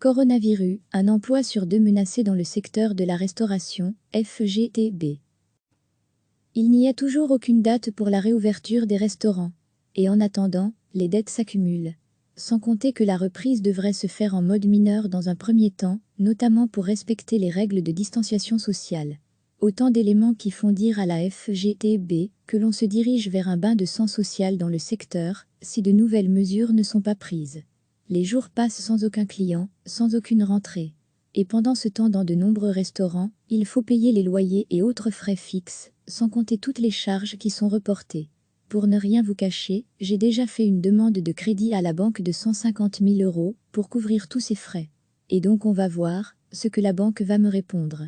Coronavirus, un emploi sur deux menacé dans le secteur de la restauration, FGTB. Il n'y a toujours aucune date pour la réouverture des restaurants. Et en attendant, les dettes s'accumulent. Sans compter que la reprise devrait se faire en mode mineur dans un premier temps, notamment pour respecter les règles de distanciation sociale. Autant d'éléments qui font dire à la FGTB que l'on se dirige vers un bain de sang social dans le secteur, si de nouvelles mesures ne sont pas prises. Les jours passent sans aucun client, sans aucune rentrée. Et pendant ce temps dans de nombreux restaurants, il faut payer les loyers et autres frais fixes, sans compter toutes les charges qui sont reportées. Pour ne rien vous cacher, j'ai déjà fait une demande de crédit à la banque de 150 000 € pour couvrir tous ces frais. Et donc on va voir ce que la banque va me répondre.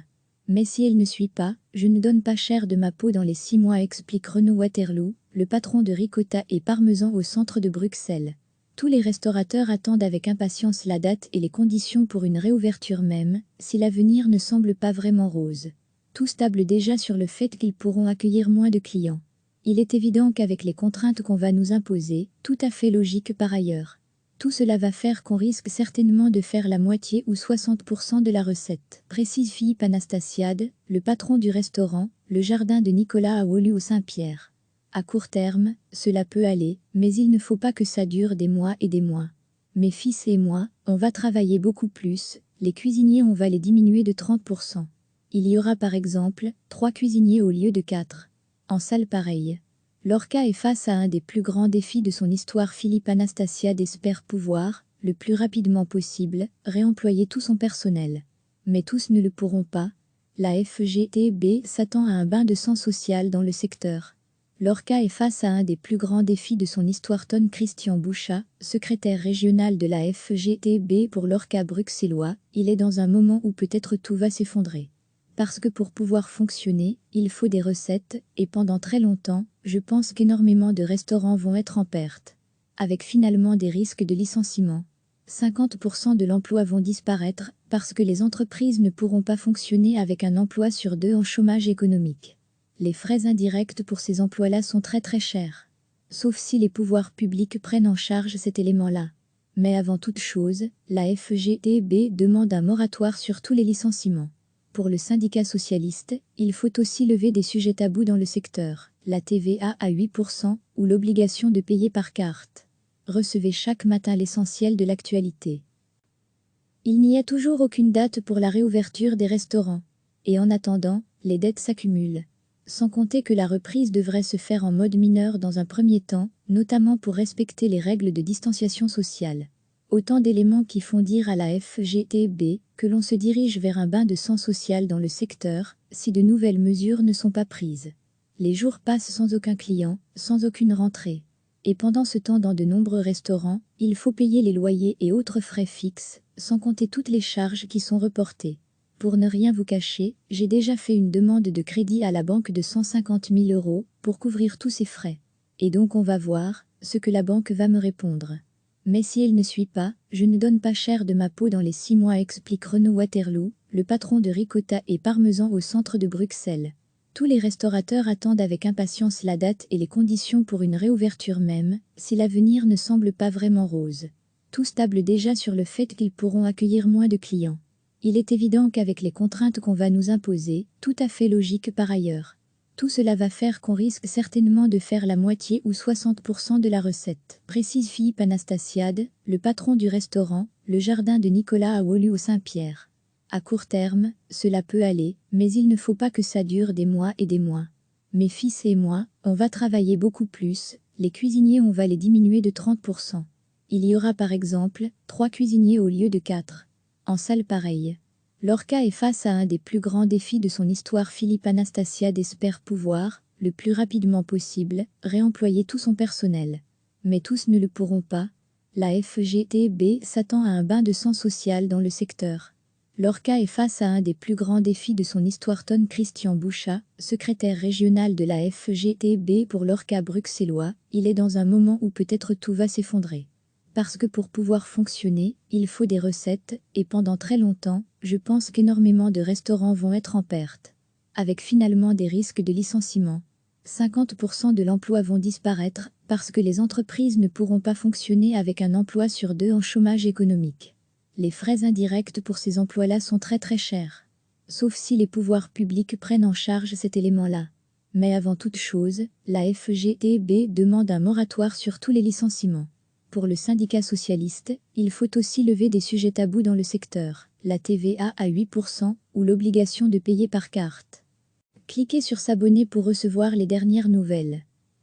Mais si elle ne suit pas, je ne donne pas cher de ma peau dans les 6 mois, explique Renaud Waterloo, le patron de Ricotta et Parmesan au centre de Bruxelles. Tous les restaurateurs attendent avec impatience la date et les conditions pour une réouverture même, si l'avenir ne semble pas vraiment rose. Tous tablent déjà sur le fait qu'ils pourront accueillir moins de clients. Il est évident qu'avec les contraintes qu'on va nous imposer, tout à fait logique par ailleurs. Tout cela va faire qu'on risque certainement de faire la moitié ou 60% de la recette, précise Philippe Anastasiade, le patron du restaurant, le jardin de Nicolas à Woluwe-Saint-Pierre. À court terme, cela peut aller, mais il ne faut pas que ça dure des mois et des mois. Mes fils et moi, on va travailler beaucoup plus, les cuisiniers on va les diminuer de 30%. Il y aura par exemple 3 cuisiniers au lieu de 4. En salle pareille. Lorca est face à un des plus grands défis de son histoire. Philippe Anastasiade espère pouvoir, le plus rapidement possible, réemployer tout son personnel. Mais tous ne le pourront pas. La FGTB s'attend à un bain de sang social dans le secteur. Lorca est face à un des plus grands défis de son histoire. Christian Bouchat, secrétaire régional de la FGTB pour Lorca bruxellois, il est dans un moment où peut-être tout va s'effondrer. Parce que pour pouvoir fonctionner, il faut des recettes, et pendant très longtemps, je pense qu'énormément de restaurants vont être en perte. Avec finalement des risques de licenciement. 50% de l'emploi vont disparaître, parce que les entreprises ne pourront pas fonctionner avec un emploi sur deux en chômage économique. Les frais indirects pour ces emplois-là sont très chers. Sauf si les pouvoirs publics prennent en charge cet élément-là. Mais avant toute chose, la FGTB demande un moratoire sur tous les licenciements. Pour le syndicat socialiste, il faut aussi lever des sujets tabous dans le secteur, la TVA à 8% ou l'obligation de payer par carte. Recevez chaque matin l'essentiel de l'actualité. Il n'y a toujours aucune date pour la réouverture des restaurants. Et en attendant, les dettes s'accumulent. Sans compter que la reprise devrait se faire en mode mineur dans un premier temps, notamment pour respecter les règles de distanciation sociale. Autant d'éléments qui font dire à la FGTB que l'on se dirige vers un bain de sang social dans le secteur, si de nouvelles mesures ne sont pas prises. Les jours passent sans aucun client, sans aucune rentrée. Et pendant ce temps dans de nombreux restaurants, il faut payer les loyers et autres frais fixes, sans compter toutes les charges qui sont reportées. Pour ne rien vous cacher, j'ai déjà fait une demande de crédit à la banque de 150 000 € pour couvrir tous ces frais. Et donc on va voir ce que la banque va me répondre. Mais si elle ne suit pas, je ne donne pas cher de ma peau dans les 6 mois, explique Renaud Waterloo, le patron de Ricotta et Parmesan au centre de Bruxelles. Tous les restaurateurs attendent avec impatience la date et les conditions pour une réouverture même, si l'avenir ne semble pas vraiment rose. Tous tablent déjà sur le fait qu'ils pourront accueillir moins de clients. Il est évident qu'avec les contraintes qu'on va nous imposer, tout à fait logique par ailleurs. Tout cela va faire qu'on risque certainement de faire la moitié ou 60% de la recette, précise Philippe Anastasiade, le patron du restaurant, le jardin de Nicolas à Woluwe-Saint-Pierre. À court terme, cela peut aller, mais il ne faut pas que ça dure des mois et des mois. Mes fils et moi, on va travailler beaucoup plus, les cuisiniers on va les diminuer de 30%. Il y aura par exemple 3 cuisiniers au lieu de 4. En salle pareille. Lorca est face à un des plus grands défis de son histoire. Philippe Anastasiade espère pouvoir, le plus rapidement possible, réemployer tout son personnel. Mais tous ne le pourront pas. La FGTB s'attend à un bain de sang social dans le secteur. Lorca est face à un des plus grands défis de son histoire. Christian Bouchat, secrétaire régional de la FGTB pour Lorca bruxellois, il est dans un moment où peut-être tout va s'effondrer. Parce que pour pouvoir fonctionner, il faut des recettes, et pendant très longtemps, je pense qu'énormément de restaurants vont être en perte. Avec finalement des risques de licenciement. 50% de l'emploi vont disparaître, parce que les entreprises ne pourront pas fonctionner avec un emploi sur deux en chômage économique. Les frais indirects pour ces emplois-là sont très chers. Sauf si les pouvoirs publics prennent en charge cet élément-là. Mais avant toute chose, la FGTB demande un moratoire sur tous les licenciements. Pour le syndicat socialiste, il faut aussi lever des sujets tabous dans le secteur, la TVA à 8% ou l'obligation de payer par carte. Cliquez sur s'abonner pour recevoir les dernières nouvelles.